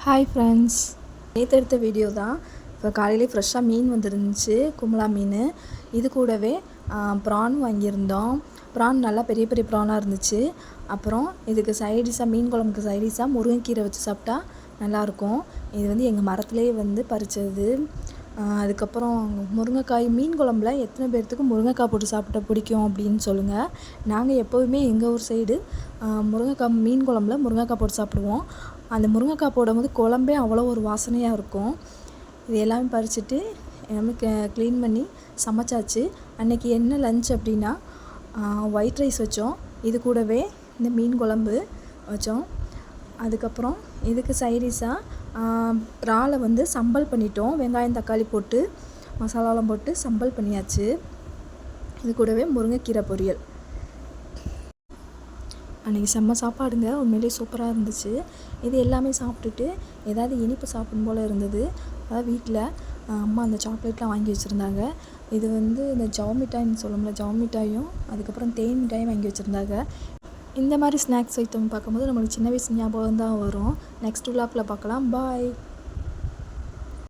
Hi friends, நேற்று எடுத்த video தான். இப்போ காலையிலே ஃப்ரெஷ்ஷாக மீன் வந்துருந்துச்சு, கும்பலா மீன். இது கூடவே ப்ரான் வாங்கியிருந்தோம். ப்ரான் நல்லா பெரிய பெரிய ப்ரானாக இருந்துச்சு. அப்புறம் இதுக்கு சைடிஷாக மீன் குழம்புக்கு சைடிஷாக முருங்கைக்கீரை வச்சு சாப்பிட்டா நல்லாயிருக்கும். இது வந்து எங்கள் மரத்துலேயே பறித்தது. அதுக்கப்புறம் முருங்கைக்காய் மீன் குழம்புல எத்தனை பேர்த்துக்கு முருங்கைக்காய் போட்டு சாப்பிட்டா பிடிக்கும் அப்படின்னு சொல்லுங்கள். நாங்கள் எப்போதுமே எங்கள் ஊர் சைடு முருங்கைக்காய் மீன் குழம்புல முருங்கைக்காய் போட்டு சாப்பிடுவோம். அந்த முருங்கைக்காய் போடும்போது குழம்பே அவ்வளோ ஒரு வாசனையாக இருக்கும். இது எல்லாமே பறிச்சுட்டு எல்லாமே க்ளீன் பண்ணி சமைச்சாச்சு. அன்றைக்கி என்ன லஞ்ச் அப்படின்னா ஒயிட் ரைஸ் வச்சோம். இது கூடவே இந்த மீன் குழம்பு வச்சோம். அதுக்கப்புறம் இதுக்கு சைடிஷாக இறாலை சம்பல் பண்ணிட்டோம். வெங்காயம் தக்காளி போட்டு மசாலாலாம் போட்டு சம்பல் பண்ணியாச்சு. இது கூடவே முருங்கைக்கீரை பொரியல். அன்றைக்கி செம்ம சாப்பாடுங்க, உண்மையிலே சூப்பராக இருந்துச்சு. இது எல்லாமே சாப்பிட்டுட்டு ஏதாவது இனிப்பு சாப்பிடும் போல் இருந்தது. அதாவது வீட்டில் அம்மா அந்த சாக்லேட்லாம் வாங்கி வச்சுருந்தாங்க. இது இந்த ஜவ் மிட்டாய்ன்னு சொல்லுவோம்ல, ஜவ் மிட்டாயும் அதுக்கப்புறம் தேன் மிட்டாயும் வாங்கி வச்சுருந்தாங்க. இந்த மாதிரி ஸ்நாக்ஸ் ஐட்டம் பார்க்கும்போது நம்மளுக்கு சின்ன வயசு ஞாபகம் தான் வரும். நெக்ஸ்ட் விலாகில் பார்க்கலாம். பாய்.